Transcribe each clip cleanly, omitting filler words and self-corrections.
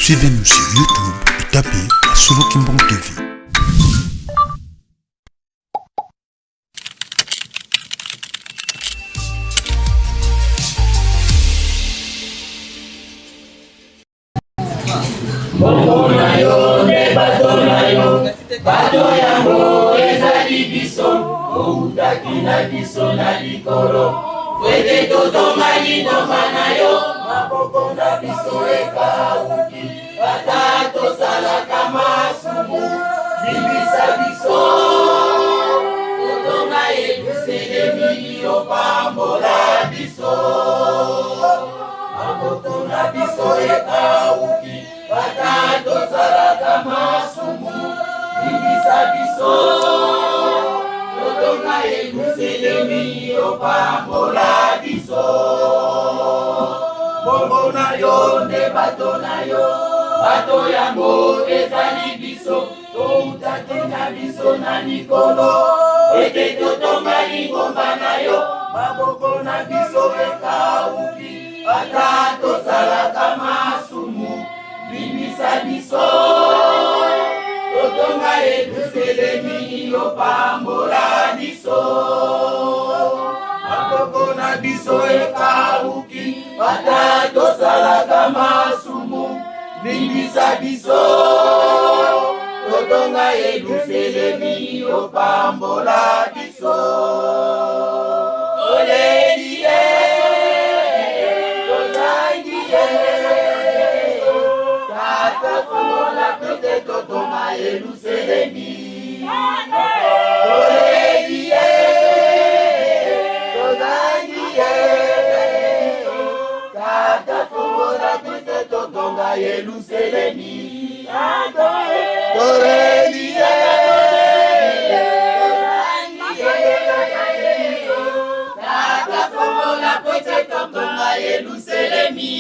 Suivez-nous sur YouTube et tapez la Solo Kimbong TV. Bongo na yo, ne bato na yo, bato yango ezali biso, outaki na biso na likolo. Wete totonga lingomba na yo, maboko na biso ekauki, ata tosalaka masumu, libisa biso. Totonga Yelusalemi opambola biso, maboko na biso ekauki, ata salaka masumu, libisa biso. Totonga Yelusalemi opambola biso. Bongo na yo, ne bato na yo, bato yango ezali biso, outaki na biso na likolo. Ete totonga lingomba na yo, maboko na biso ekauki, ata tosalaka masumu, libisa biso. Totonga Yelusalemi opambola biso, maboko na biso ekauki, ata tosalaka masumu, libisa biso. Totonga Yelusalemi opambola biso. Olelie totonga Yelusalemi. Olelie tozangie, tata fongola pete totonga Yelusalemi. Olelie tata fongola pete totonga Yelusalemi.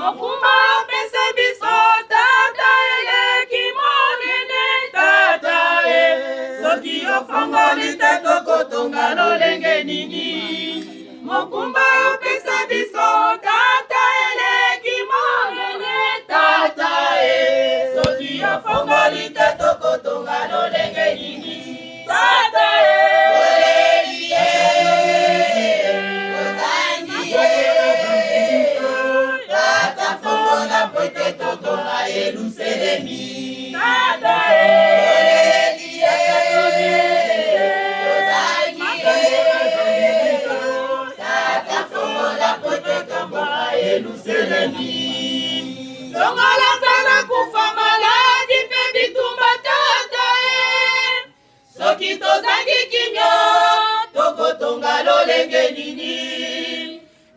Mokumba pese biso tata eleki monene tata soki ofongoli te tokotonga lolenge nini. Mokumba pese biso tata eleki monene tata soki ofongoli te tokotonga lolenge nini. Tata Yelusalemi. Longola sana kufa maladi pe bitumba tata soki tozangi kimia tokotonga lolenge nini.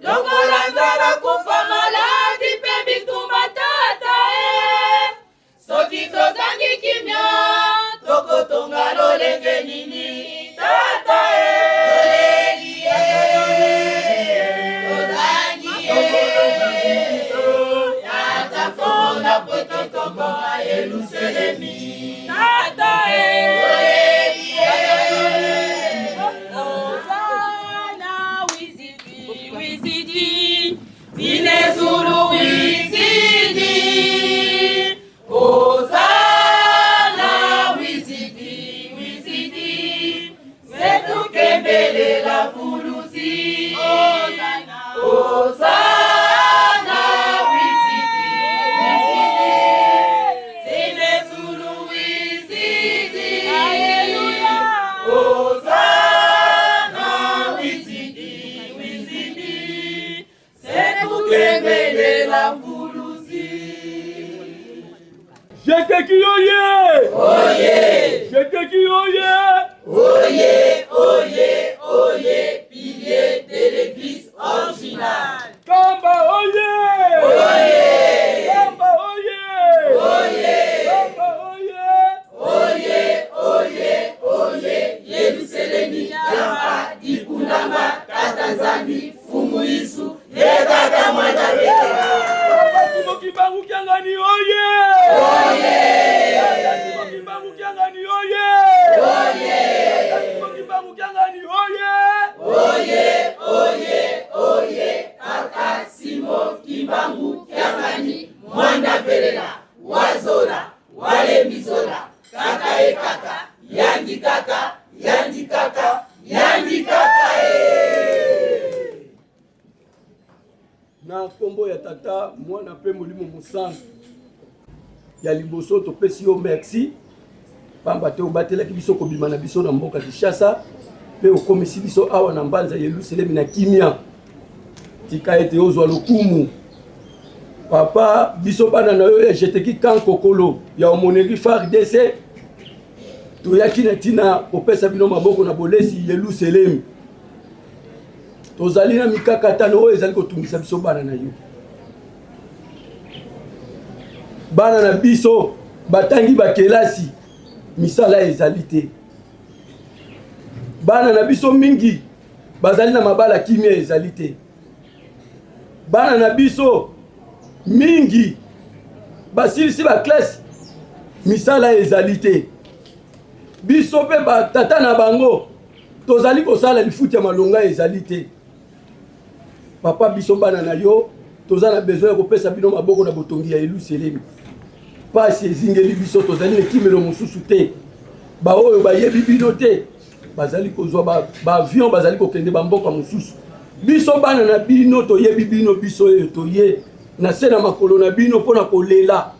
Longola sana kufa maladi pe bitumba tata soki tozangi kimia tokotonga lolenge nini. Tata Yelusalemi. Tata Ozana wizidi wizidi Dinezulu wizidi Ozana wizidi wizidi Zetu kembele la fulusi Ozana Gtki oye! Oye! Gtki oye! Oye, oye, oye, pilier de l'église originale. Nkamba oye! Oye! Nkamba oye! Oye! Nkamba oye! Oye, oye, oye, Yelusalemi jamba, dikunama, katanzambi, fumu isu, ekaka mwanda vekera. Papa Simo Kimbangu Kiangani oye! Oye! Papa Simo Kimbangu na kombo ya tata mwana pe molimo musantu ya liboso topesi yo merci pamba te obatelaki biso kobima na biso na mboka Kinshasa pe okomisi biso awa na mbanza Yerusalemi na kimia tika ete ozwa lokumu papa biso bana na yo ya Gtki kan kokolo ya omoneri FARDC toyaki na tina kopesa bino maboko na bolesi Yerusalemi tozali na mikakatano oyo ezali kotungisa biso bana na yo bana na biso batangi bakelasi misala ezali te bana na biso mingi bazali na mabala kimia ezali te bana na biso mingi basilisi baklase misala ezali te biso pe batata na bango tozali kosala lifuti ya malonga ezali te papa biso bana na yo toza na besoin ya kopesa bino maboko na botongi ya Yerusalemi pasi ezingeli biso tozali na kimelo mosusu te baoyo bayebi bino te bazali kozwa baavion bazali kokende bamboka mosusu biso bana na bino toyebi bino biso oyo toye na se na makolo na bino mpona kolela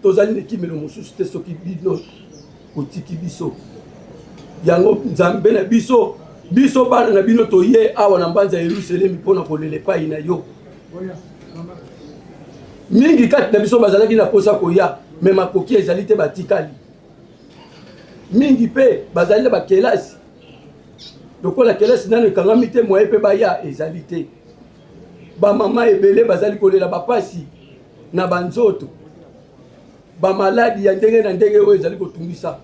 tozali na kimelo mosusu te soki bino kotiki biso yango nzambe na biso biso bana na bino toye awa na mbanza ya Yerusalemi mpona kolela epai na yo mingi kati na biso bazalaki na posa koya me makoki ezali te batikali mingi pe bazali na bakelasi lokola kelasi nano ekangami te moye pe baya ezali te bamama ebele bazali kolela bapasi na banzoto bamaladi ya ndenge na ndenge oyo ezali kotungisa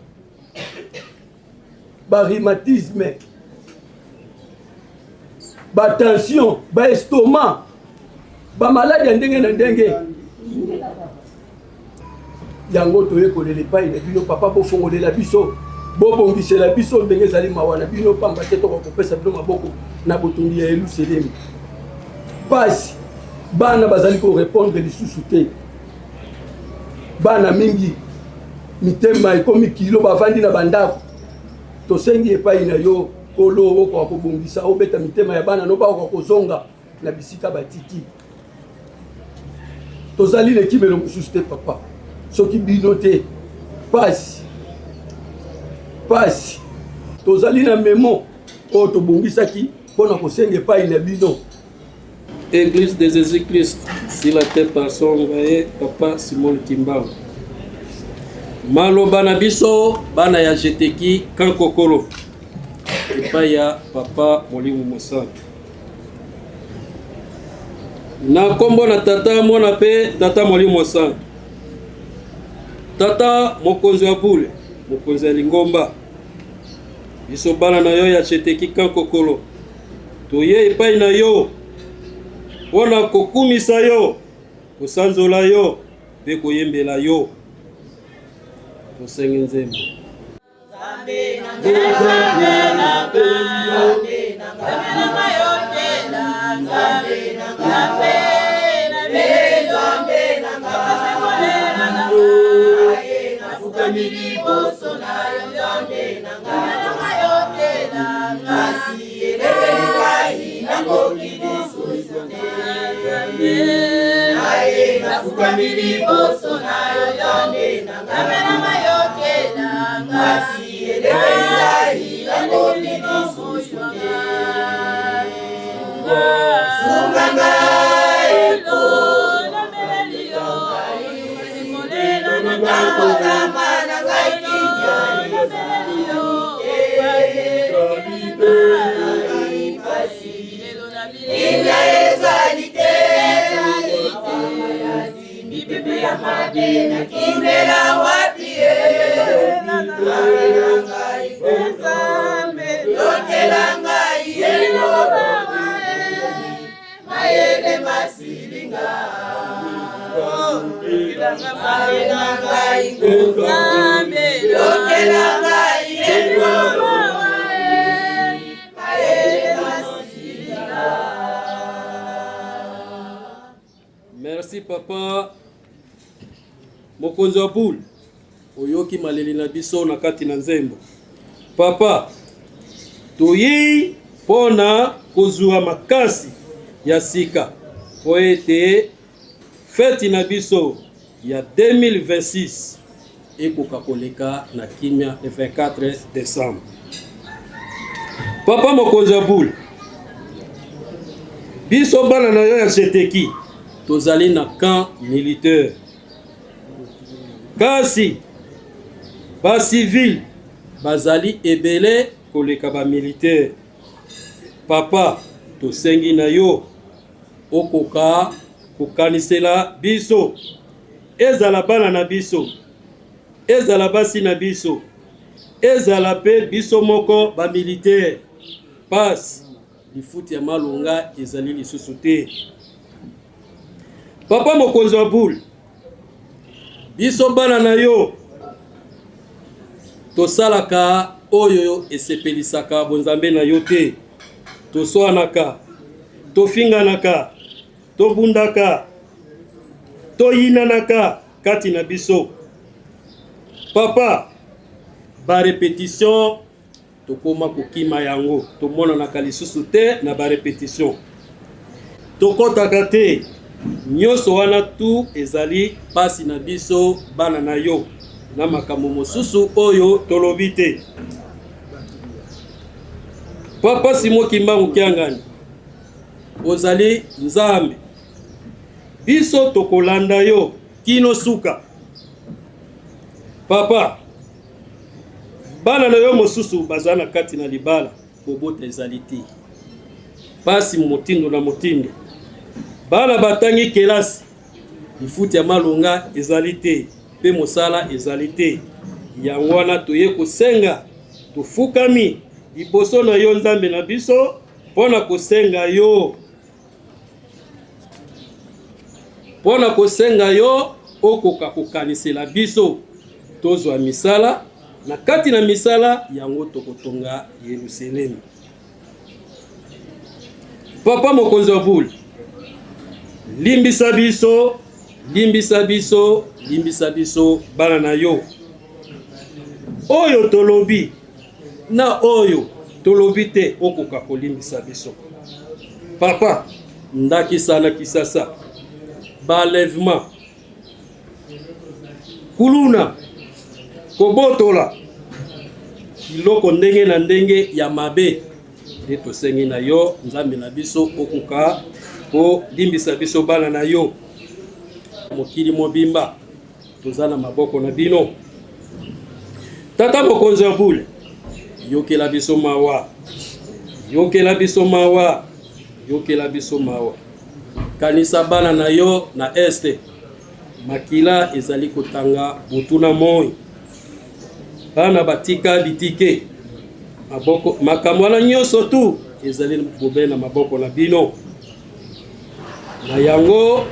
barhumatisme batension baestoma bamaladi ya ndenge na ndenge yango toye kolela epai na bino papa bofongolela biso bobongisela biso ndenge ezali mawa na bino pamba te tokokopesa bino maboko na botongi ya Yerusalemi pasi bana bazali korepondre lisusu te bana mingi mitema ekomi kilo bavandi na bandako tosengi epai na yo kolo okoka kobongisa obeta mitema ya bana no bakoka kozonga na bisika batiki tozali na kimelo mosusu te papa soki bino te pasi tozali na memo oyo tobongisaki mpona kosenga epai na bino Église de Jésus-Christ, si la terre par son vaye, papa Simon Kimbang. Malo bana biso, bana ya Gtki kan kokolo. Epa ya papa Molimu Mosantu. Na kombo na tata mona pe tata Molimu Mosantu. Tata mokonzi wa bule, mokonzi ya lingomba. Biso bana na yo ya Gtki kan kokolo. Toye epai na yo. Pona kokumisa yo, kosanzola yo, pe koyembela yo. Tosenge nzembo. Merci papa mokonzi wa bule oyoki maleli na biso na kati na nzembo papa toyi pona kozwa makasi ya sika po ete fête na biso ya 2026 ekoka koleka na kimia le 24 décembre. Papa mokonzi Abule, biso bana na yo ya Gtki tozali na camp militaire, kasi ba civil bazali ebele koleka ba militaire. Papa tosengi na yo okoka kokanisela biso, ezala bana na biso, ezala basi na biso, ezala pe biso moko ba militaire, pas lifuti ya malonga ezali lisusu te. Papa mokonzi Abule, biso bana na yo tosalaka oyo esepelisaka bonzambe na yo te. Toswanaka, tofinganaka, tobundaka, toyinanaka kati na biso. Papa, ba répétition tokoma kokima yango, tomonanaka lisusu te na ba répétition. Tokotaka te, nyonso wana tu ezali pasi na biso bana na yo, na makambo mosusu oyo tolobi te. Papa Simo Kimbangu Kiangani, ozali Nzambe, biso tokolanda yo kino suka. Papa, bana na yo mosusu bazana kati na libala kobota ezali te. Pasi motindo na motindo, bana batangi kelasi lifuti ya malonga ezali te, pe mosala ezali te. Yango wana toye kosenga, tofukami liboso na yo Nzambe na biso pona kosenga yo, pona kosenga yo okoka kokanisela biso tozwa misala, na kati na misala yango tokotonga Yerusalemu. Papa mokonzi Abule, limbisa biso, limbisa biso, limbisa biso bana na yo oyo tolobi na oyo tolobi te okoka kolimbisa biso. Papa, ndakisa na kisasa, balèvement, kuluna, kobotola, iloko ndenge na ndenge ya mabe, de tosengi na yo Nzambe na biso okoka ko limbisa biso bana na yo. Mokili mobimba tozana maboko na bino. Tata mokonzi Abule, yokela biso mawa, yokela biso mawa, yokela biso mawa. Kanisa bana na yo na este, makila ezali kotanga butuna moi. Bana batika bitike, maboko makambo na nyonso tu ezali bobe na maboko na bino. Na yango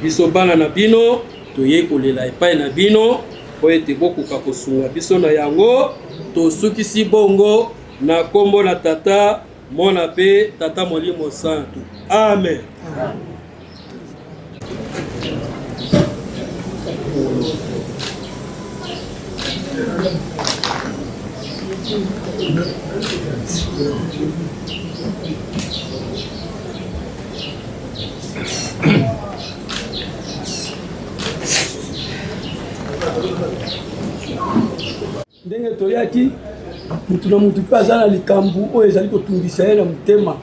biso bana na bino toye kolela epai na bino po ete bokoka kosunga biso na yango. Tosukisi bongo na kombo na Tata Mona pe Tata Molimo Santu. Amen. Ndenge toyaki mutu na mutu pe aza na likambu oyo ezali kotungisa ye na motema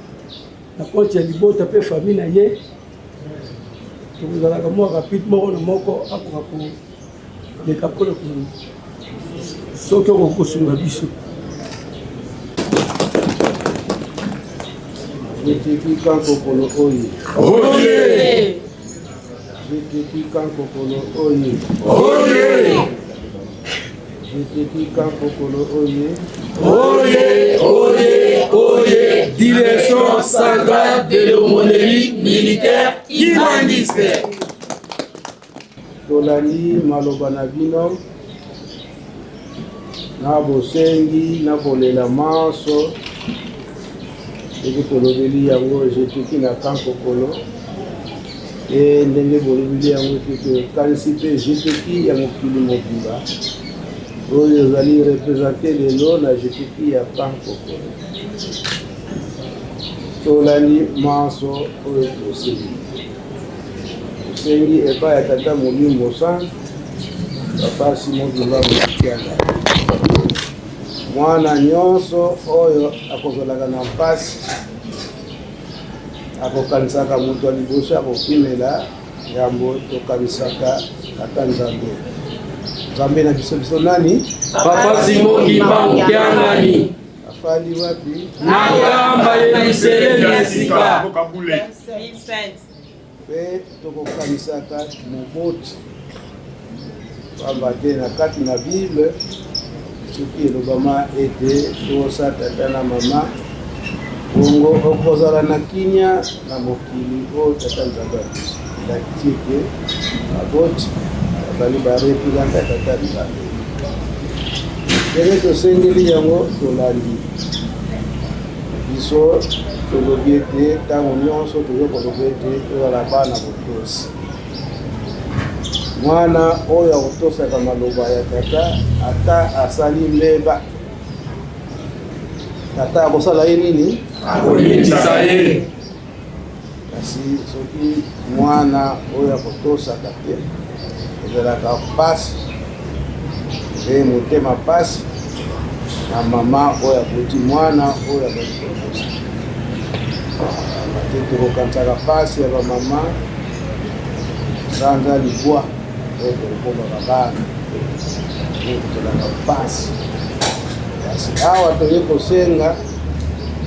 na konti ya libota pe famille na ye, tokozalaka mwa rapide moko na moko akoka koleka mpona soki okoki kosunga biso. Gtki kankokolo oye. Oye! Gtki kankokolo oye. Oye! Gtki kankokolo oye. Oye! Oye! Oye! Direction centrale de l'aumônerie militaire Imandiste. Tolandi maloba na bino na bosengi na kolela maso eki tolobeli yango Gtki na kankokolo e ndenge bolobeli yango eki tokanisi mpe Gtki ya mokili mobimba oyo ezali représente lelo na Gtki ya kankokolo. Tolandi maso oyo toseli tosengi epai ya tata molimo sana papa Simon Kianga. Mwana nyonso oyo akozolaka na mpasi akokanisaka moto ya liboso akokimela yambo tokanisaka ata Nzambe. Nzambe na biso nani? Papa Simon Kianga ni afali wapi? Nakamba Yerusalemu esika. Pe tokokanisaka moboti pamba te na kati na Bible soki elobama ete tosa tata na mama bongo okozala na kinya na mokili oyo tata Nzambe abiso Gtki aboti bazali barepresenta tata Nzambe. Ndenge tosengeli yango tolandi biso tolobi ete ntango nyonso tozokoloba ete tozala bana botosi. Mwana oyo akotosaka maloba ya tata ata asali mbeba tata akosala ye nini? Akoyebisa ye. Kasi soki mwana oyo akotosaka te ezalaka pasi mpe motema pasi na mama oyo akoti mwana oyo akotikotosa te tokokanisaka pasi ya bamama sanza libwa oyo tokobaka bana oyo tozalaka pasi. Kasi awa toye kosenga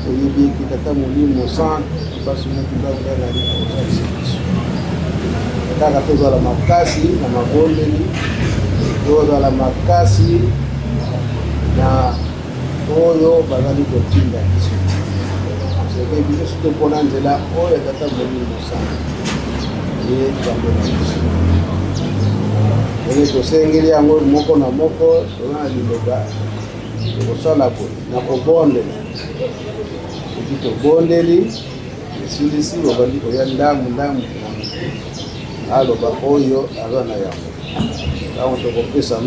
toyebiki tata molimo sana pasi mokibaunganali akosalisa biso kaka tozala makasi na mabondeli, tozala makasi na oyo bazali kotinda biso seke biso soki mpona nzela oyo tata molimo sana ye Nzambe na biso. Ndenge tosengeli yango moko na moko toza na liloba tokosala na kobondela soki tobondeli esilisi babandi koya ndamu aloba oyo aza na yango ntango tokopesa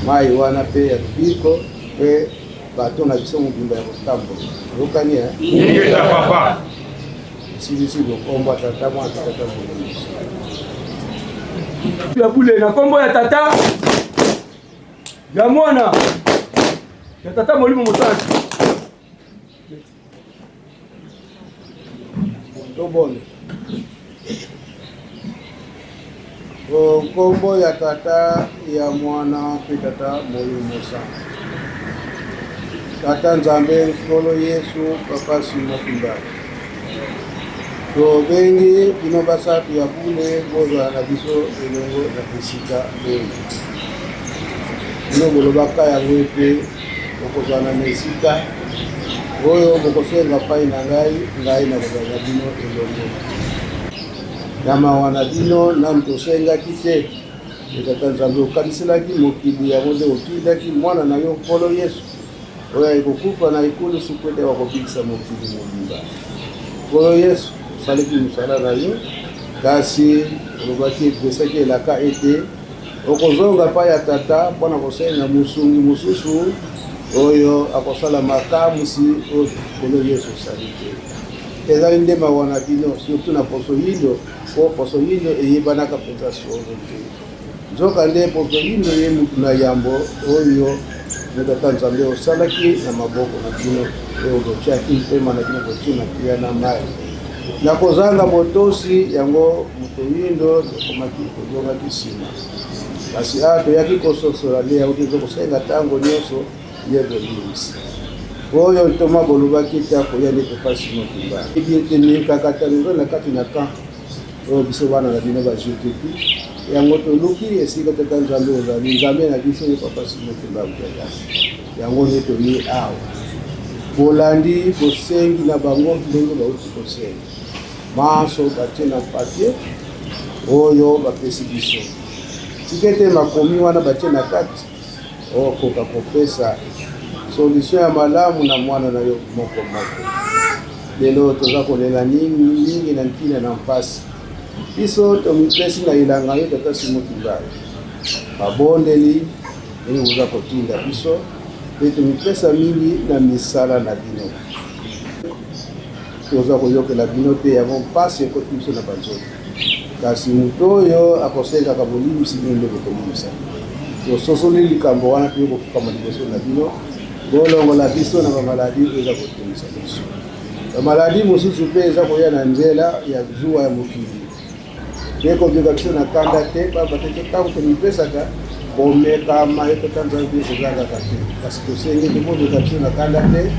mai wana mpe ya lubiko mpe bato na biso mobimba ya kotambola yokani ingeta papa esilisi lokombo tata mwana tata molimo ya bule na kombo ya tata ya mwana ya tata molimo mosansi tobone kombo ya tata ya mwana mpe tata molimo sana tata Nzambe Nkolo Yesu papa Simon Kimbala tobengi bino basatu ya bule bozala na biso elongo na esika oyo bino bolobaka yango ete okozala na esika oyo bokosenga pai na ngai na kozala bino elongo na mawa na bino nanu tosengaki te tata Nzambe okaniselaki mokili yango nde otindaki mwana na yo Nkolo Yesu oyo ekokufa na ekulu suku ete bakobikisa mokili mobimba. Nkolo Yesu osalaki mosala na yo kasi olobaki epesaki elaka ete okozonga pai ya tata mpona kosenga mosungi mosusu oyo akosala makamusi oyo Nkolo Yesu osali te. Ezali nde mawa na bino surtout na poso yindo po poso yindo eyebanaka mpenza solo te nzoka nde poso yindo ye mutu na yambo oyo tata Nzambe osalaki na maboko na bino oyo botiaki mpema na bino botina kia na mai na kozanga botosi yango moto yindo tokomaki kozongaki nsima kasi toyaki kososola nde yauti ezokosenga ntango nyonso ye bolimisi oyo ntoma bolobaki te akoya nde topasi mokumba ebi ete mikakatano eza na kati na camp oyo biso bana na bino ba Gtki yango toluki esika tata Nzambe ozali Nzambe na biso ye papa Simon Kimbala yango nde toye awa bolandi bosengi na bango ndenge bauti kosenga maso batie na papier oyo bapesi biso tika ete makomi wana batie na kati okoka kopesa solution ya malamu na mwana na yo moko lelo toza kolela mingi na ntina na mpasi biso tomipesi na ilanga yo tata Simon Kimbala babondeli ndenge oza kotinda biso mpe tomipesa mingi na misala na bino toza koyokela bino te yango mpasi ekoti biso na banzoto kasi mutu oyo akosenga kabolimu simende bokolimisa tososoli likambo wana tuye kofukama liboso na bino bolongola biso na bamaladi eza kotumisa biso bamaladi mosusu mpe eza koya na nzela ya zuwa ya mokili te kobika biso na kanda te pamba te ntango tomipesaka komekama ye totanzala biso kozangaka te kasi tosenge tomobika biso na kanda te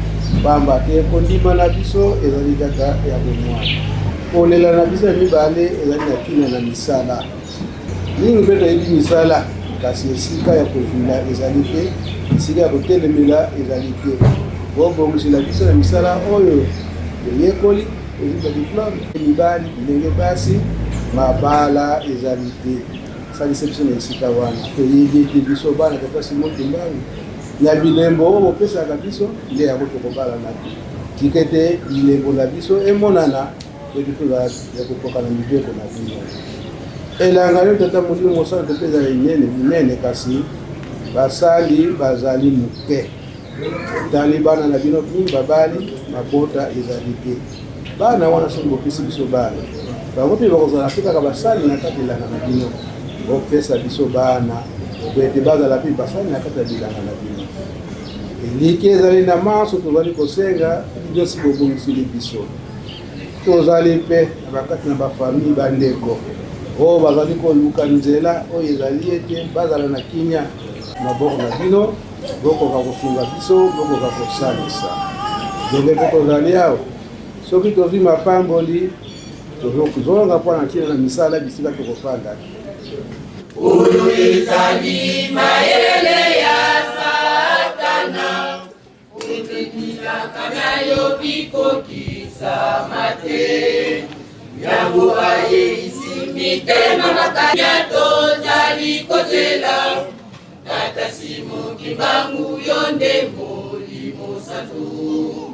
pamba te kondima na biso ezali kaka ya bomwana kolela na biso ya mibale ezali na kina na misala mingi mpe toyebi misala kasi esika ya kovila ezali te esika ya kotelemela ezali te bobongisela biso na misala oyo eyekoli ezika diplome mibali bilenge basi mabala ezali te salisa biso na esika wana toyebi ete biso bana kapasi motumbangu ya bilembo oyo bopesaka biso nde yango tokobala na te tika ete bilembo na biso emonana ete toza ya kokoka na mibeko na bino elanga leo tata molimo mosala topeza minene kasi basali bazali moke tali bana na bino mingi babali mabota ezali te bana wana soki bopesi biso bana bango mpe bakozala mpe kaka basali na kati elanga na bino bopesa biso bana po ete bazala mpe basali na kati ya bilanga na bino eliki ezali na maso tozali kosenga nyonso bobongisili biso tozali mpe na bakati na bafamille bandeko oyo bazali koluka nzela oyo ezali ete bazala na kinya maboko na bino bokoka kosunga biso bokoka kosalisa ndenge mpe tozali awa soki tozwi mapamboli tozolonga mpo na ntina na misala bisika tokofandaki oyo ezali mayele ya satana otetilaka nayo bikokisama te yango ayeisi mitema makanya tozali kozela tata simoki bangu yo nde molimo santu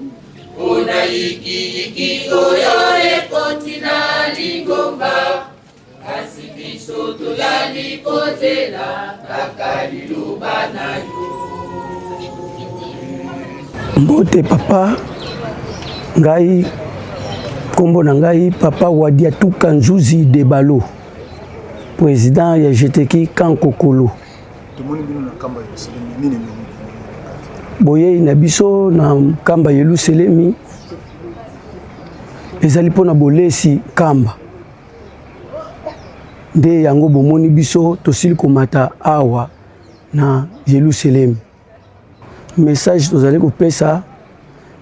ona yikiyiki oyo ekoti na lingomba kasi biso tozali kozela kaka liloba na yo mbote papa ngai kombo na ngai papa Wadiatuka Nzuzi de Balo président ya Gtki kan Kokolo boye na biso na Nkamba Yeluselemi ezali pona bolesi Nkamba nde yango bomoni biso tosili komata awa na Yeluselemi message tozali kopesa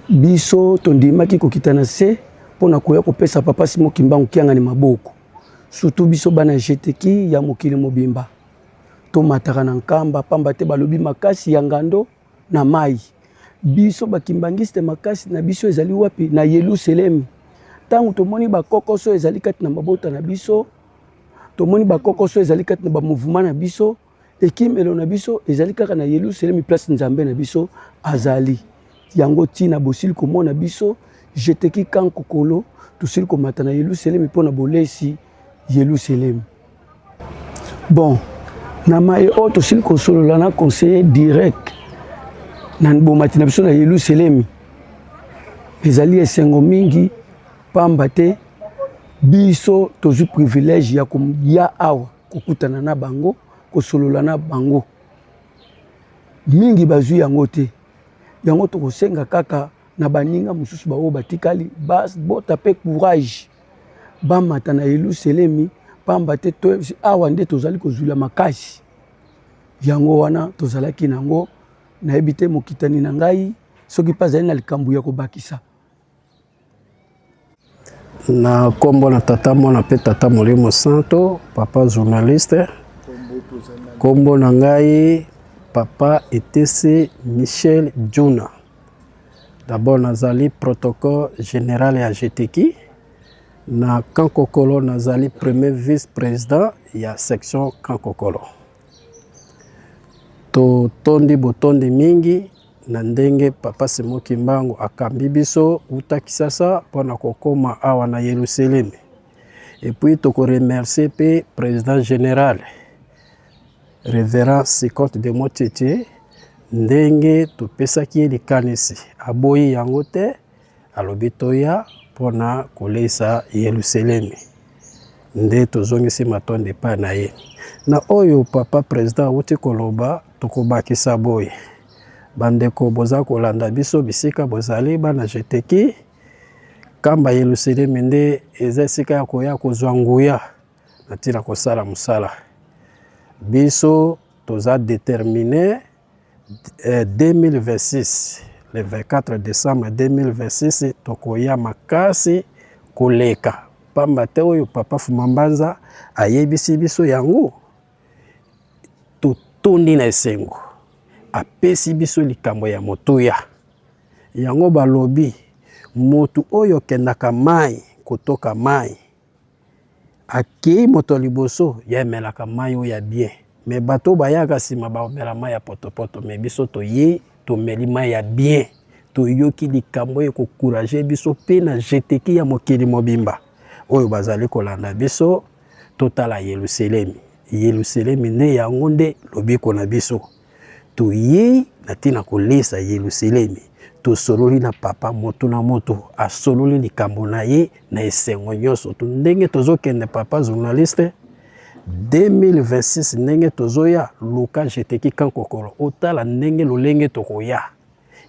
biso tondimaki kokitana se pona koya kopesa papa Simo Kimbangu kiangani maboko surtout biso bana Gtki ya mokili mobimba tomataka na Nkamba pamba te balobi makasi ya ngando na mai biso bakimbangiste makasi na biso ezali wapi na Yeluselemi tangu tomoni bakokoso ezali kati na mabota na biso tomoni bakokoso ezali kati na bamouvement na biso ekimelo na biso ezali kaka na Yeluselemi place nzambe na biso azali yango tina bosili komona biso Gtki kan Kokolo tosili komata na Yeluselemi mpona bolesi Yeluselemi bon na mai o tosili kosolola na conseiller direct na bomati na biso na Yeluselemi ezali esengo mingi pamba te biso tozwi privilège ya koya awa kokutana na bango kosolola na bango mingi bazwi yango te yango tokosenga kaka na baninga mosusu baoyo batikali bota mpe courage bamata na Yeluselemi pamba te awa nde tozali kozwila makasi yango wana tozalaki nango nayebi te mokitani na ngai soki mpe azali na likambo ya kobakisa na kombo na tata mwana mpe tata molimo santo papa journaliste kombo na ngai papa etese Michel Juna d'abord nazali protocole général ya Gtki na kan Kokolo nazali premier vice président ya section kan Kokolo to tondi botondi mingi na ndenge papa Simo Kimbangu akambi biso uta Kisasa pona kokoma awa na Yeluselemi et puis toko remercier pe président général révérend Sikote de Motete ndenge topesaki likanisi aboyi yango te alobi toya pona kolesa Yeluselemi nde tozongisi matondo epai na ye. Na oyo papa président awuti koloba tokobakisa boye bandeko boza kolanda biso bisika bozali bana Gtki Nkamba Yelusalemi nde eza esika ya koya kozwa nguya na ntina kosala mosala. Biso toza déterminé 2026 le 24 décembre 2026 tokoya makasi koleka pamba te oyo papa Fumambanza ayebisi biso yango totondi na esengo apesi biso likambo ya motuya yango balobi motu oyo kendaka mai kotoka mai akei moto liboso ya emelaka mai oyo ya bien me bato bayaka nsima baomela mai ya potopoto me biso toye tomeli mai ya bien toyoki likambo oyo kokourage biso mpe na Gtki ya mokili mobimba oyo bazali kolanda biso totala Yelusalemi. Yelusalemi nde yango nde lobiko na biso toye na ntina kolesa Yelusalemi tosololi na papa moto na moto asololi likambo na ye na esengo nyonso to ndenge tozokende papa journaliste 2026 ndenge tozoya luka Gtki Kokolo otala ndenge lolenge tokoya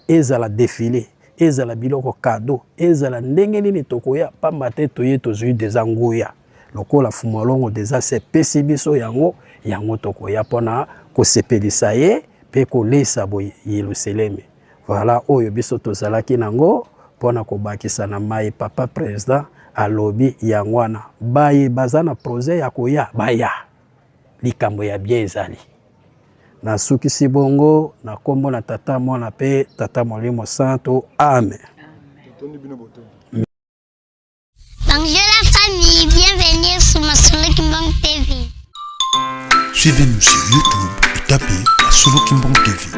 ezala défilé ezala biloko cadeau ezala ndenge nini tokoya pamba te toye tozwi deza nguya lokola fumolongo deza sepesi biso yango tokoya mpona kosepelisa ye mpe kolesa boye Yelusalemi. Voilà oyo biso tozalaki nango mpona kobakisa na mai papa président alobi yango wana baye baza na projet ya koya baya likambo ya bien ezali. Nasukisi bongo na kombo na tata mwana pe tata molimo santo amen. Bonjour la famille, bienvenue sur ma Solo Kimbong TV. Suivez-nous sur YouTube et tapez Solo Kimbong TV.